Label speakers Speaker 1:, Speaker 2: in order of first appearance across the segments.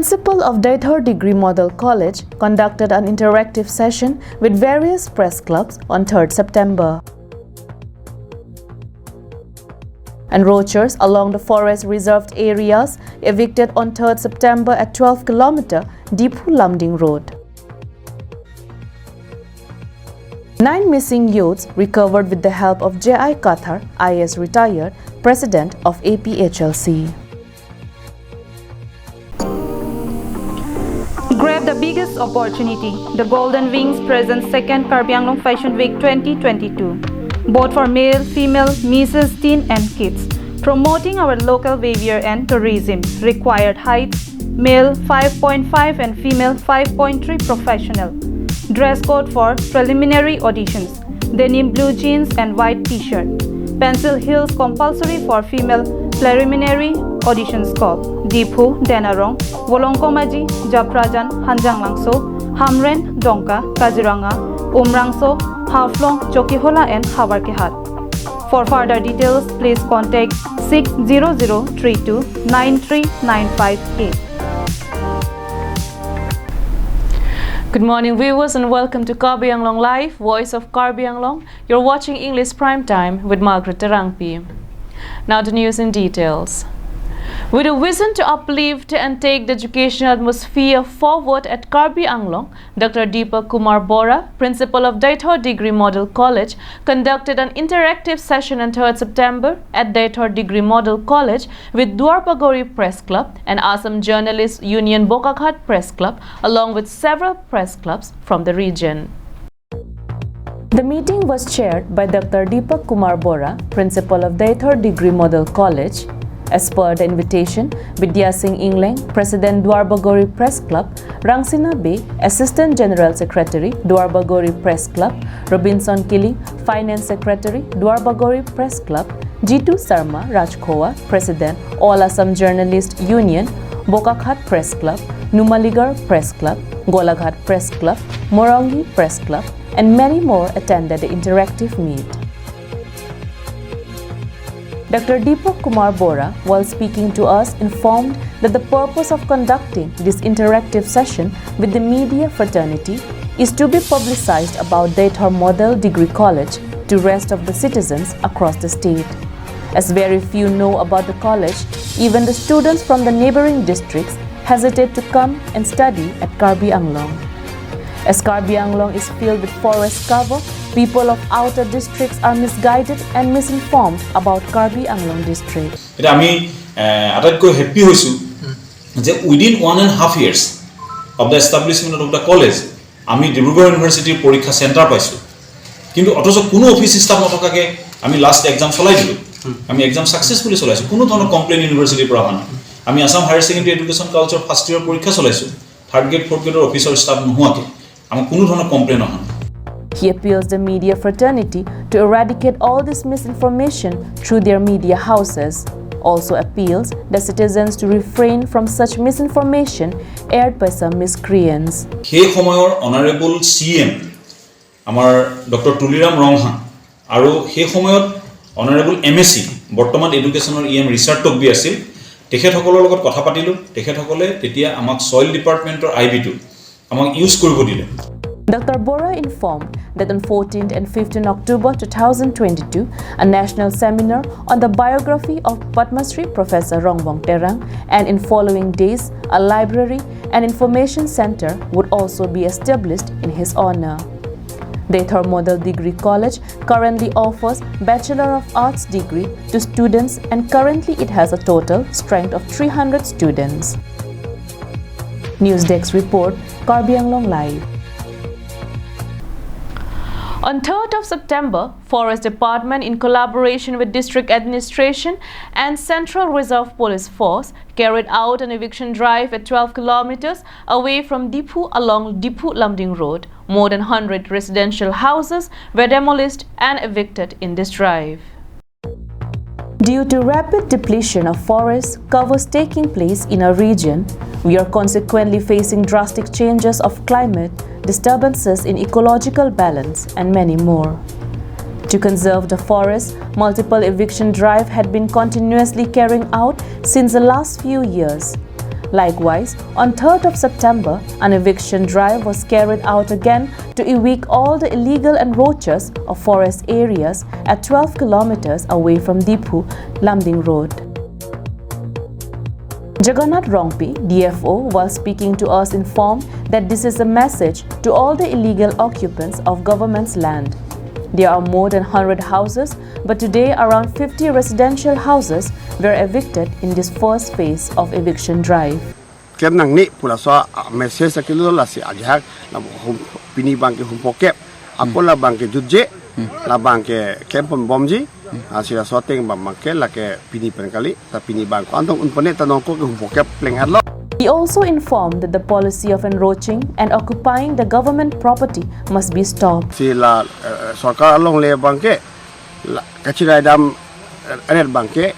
Speaker 1: principal of the 3rd Degree Model College conducted an interactive session with various press clubs on 3rd September. Encroachers along the forest reserved areas evicted on 3rd September at 12 km Deepu Lamding Road. 9 missing youths recovered with the help of J.I. Kathar, IAS retired, President of APHLC.
Speaker 2: Grab the biggest opportunity. The Golden Wings presents 2nd Karbi Anglong Fashion Week 2022. Both for male, female, misses, teen and kids. Promoting our local behavior and tourism. Required heights, male 5.5 and female 5.3 professional. Dress code for preliminary auditions. Denim blue jeans and white t-shirt. Pencil heels compulsory for female preliminary audition scope. Deepu, Denarong, Wolongkomaji, Japrajan, Hanjanglangso, Hamren, Dongka, Kaziranga, Umrangso, Haflong, Chokihola and Hawarkehat. For further details, please contact 60032 93958.
Speaker 1: Good morning viewers and welcome to Karbi Anglong Live, Voice of Karbi Anglong. You're watching English Prime Time with Margaret Terangpi. Now the news in details. With a vision to uplift and take the educational atmosphere forward at Karbi Anglong, Dr. Deepak Kumar Bora, principal of the 3rd Degree Model College, conducted an interactive session on 3rd September at the 3rd Degree Model College with Dwarpagori Press Club and Assam Journalists Union Bokakhat Press Club, along with several press clubs from the region. The meeting was chaired by Dr. Deepak Kumar Bora, principal of the 3rd Degree Model College. As per the invitation, Vidya Singh Ingleng, President Dwarbagori Press Club, Rangsina Bey, Assistant General Secretary, Dwarbagori Press Club, Robinson Killing, Finance Secretary, Dwarbagori Press Club, Jitu Sarma Rajkhowa, President, All Assam Journalist Union, Bokakhat Press Club, Numaligarh Press Club, Golaghat Press Club, Morongi Press Club, and many more attended the interactive meet. Dr. Deepak Kumar Bora, while speaking to us, informed that the purpose of conducting this interactive session with the media fraternity is to be publicized about the 3rd Model Degree College to rest of the citizens across the state. As very few know about the college, even the students from the neighboring districts hesitate to come and study at Karbi Anglong. As Karbi Anglong is filled with forest cover, people of outer districts are misguided and misinformed about Karbi Anglong district.
Speaker 3: I am happy that within 1.5 years of the establishment of the college, আমি ডিব্ৰুগড় ইউনিভাৰ্চিটিৰ পৰীক্ষা centre পাইছো কিন্তু অথচ কোনো office staff নথকাকে আমি last exam চলাই দিলো আমি এক্সাম সাকসেসফুলি চলাইছো কোনো ধৰণৰ কমপ্লেইন ইউনিভাৰ্চিটিৰ পৰা আহা আমি Assam higher secondary education culture first year পৰীক্ষা চলাইছো থাৰ্ড গ্ৰেড ফ'ৰ্থ গ্ৰেডৰ অফিচাৰ স্টাফ নোহোৱাকে আমি কোনো ধৰণৰ কমপ্লেইন আহা
Speaker 1: He appeals the media fraternity to eradicate all this misinformation through their media houses. Also appeals the citizens to refrain from such misinformation aired by some miscreants.
Speaker 3: He সময়ৰ honourable CM আমাৰ doctor Tuliram ৰংহা আৰু he সময়ত honourable MSc বৰ্তমান এডুকেশনৰ EM research B আছিল তেখেতসকলৰ লগত কথা পাতিলো তেখেতসকলে তেতিয়া আমাক সয়েল ডিপাৰ্টমেন্টৰ IB2 আমাক ইউজ কৰিব দিলে
Speaker 1: Dr. Bora informed that on 14th and 15th October 2022, a national seminar on the biography of Padma Shri Professor Rongbong Terang and in following days, a library and information center would also be established in his honor. The 3rd Model Degree College currently offers Bachelor of Arts degree to students and currently it has a total strength of 300 students. News Desk report, Karbi Anglong Live. On 3rd of September, Forest Department in collaboration with District Administration and Central Reserve Police Force carried out an eviction drive at 12 kilometers away from Deepu along Deepu Lamding Road. More than 100 residential houses were demolished and evicted in this drive. Due to rapid depletion of forest covers taking place in our region, we are consequently facing drastic changes of climate, disturbances in ecological balance, and many more. To conserve the forest, multiple eviction drive had been continuously carrying out since the last few years. Likewise, on 3rd of September, an eviction drive was carried out again to evict all the illegal encroachers of forest areas at 12 kilometers away from Diphu, Lamding Road. Jagannath Rongpi, DFO, while speaking to us, informed that this is a message to all the illegal occupants of government's land. There are more than 100 houses, but today around 50 residential houses were evicted in this first phase of eviction drive.
Speaker 4: Kem nang ni pula so message sakilo la si ajak la pini bang ke humpokep apola bang ke juje la bang ke kempon bomji asia soteng bang make la ke pini penkali ta pini bang antong unpone tanong ko ke humpokep pleng adlo.
Speaker 1: He also informed that the policy of enroaching and occupying the government property must be stopped.
Speaker 4: Si la sarkar along le bang ke kachira dam anet bang ke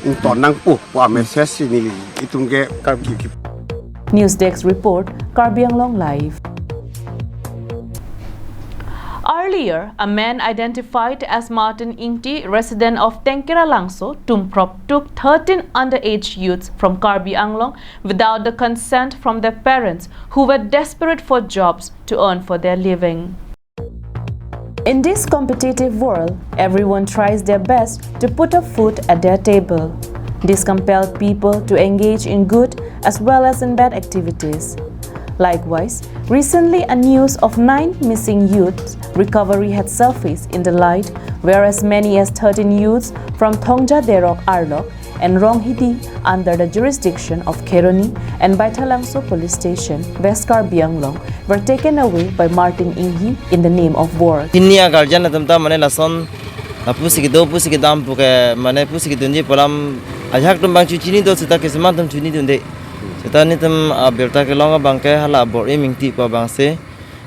Speaker 4: unton nang pu wa message ni itung ke ki
Speaker 1: News Desk report, Karbi Anglong Live. Earlier, a man identified as Martin Ingti, resident of Tenkera Langso, Tumprop, took 13 underage youths from Karbi Anglong without the consent from their parents, who were desperate for jobs to earn for their living. In this competitive world, everyone tries their best to put a food at their table. This compelled people to engage in good as well as in bad activities. Likewise, recently a news of 9 missing youths recovery had surfaced in the light, where as many as 13 youths from Thongja Derok Arlok and Ronghidi under the jurisdiction of Keroni and Baitalangso Police Station, West Karbi Anglong, were taken away by Martin Inghi in the name of work.
Speaker 5: Inia guardian tamta mane lason pusiki dam puke mane pusiki dunji polam ajak tumbang cucini do sita ke semantam cuni dunde sita ni tam berta ke longa bangke hala bor emingti pa bangse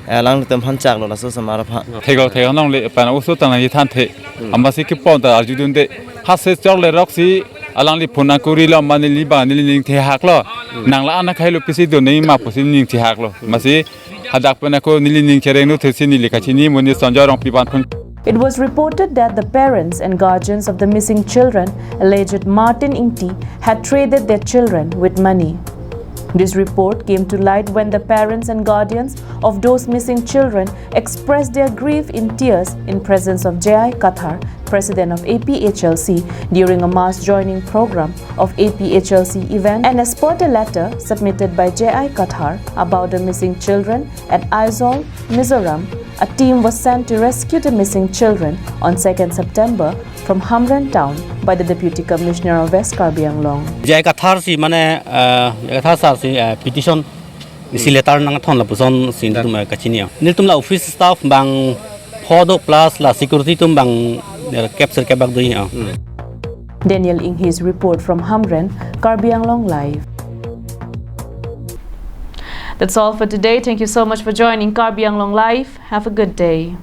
Speaker 5: lang tam hancak lo laso samara pha
Speaker 6: thego nong le pana uso tang ni than the ambasi ki pon ta arju dunde hase chor le roksi alang li phuna kuri lo mani li ba ni ning the hak lo nang la ana khailo pisi do nei ma pusi ning the hak lo masi hadak pana ko ni ning chereng no thesi ni likachini muni sonjorong piban khun.
Speaker 1: It was reported that the parents and guardians of the missing children alleged Martin Ingti had traded their children with money. This report came to light when the parents and guardians of those missing children expressed their grief in tears in presence of J.I. Kathar, president of APHLC, during a mass joining program of APHLC event, and as per the letter submitted by J.I. Kathar about the missing children at Aizawl, Mizoram, a team was sent to rescue the missing children on 2nd September from Hamran town by the Deputy Commissioner of West Karbi Anglong.
Speaker 7: J.I. Kathar si mane Kathar sa si petition si letter nang thon la puson sin tum kachinia nil tum la office staff bang phodo plus la security tum bang capture ke bag doi
Speaker 1: Daniel Inghis report from Hamran, Karbi Anglong Live. That's all for today. Thank you so much for joining Karbi Anglong Live. Have a good day.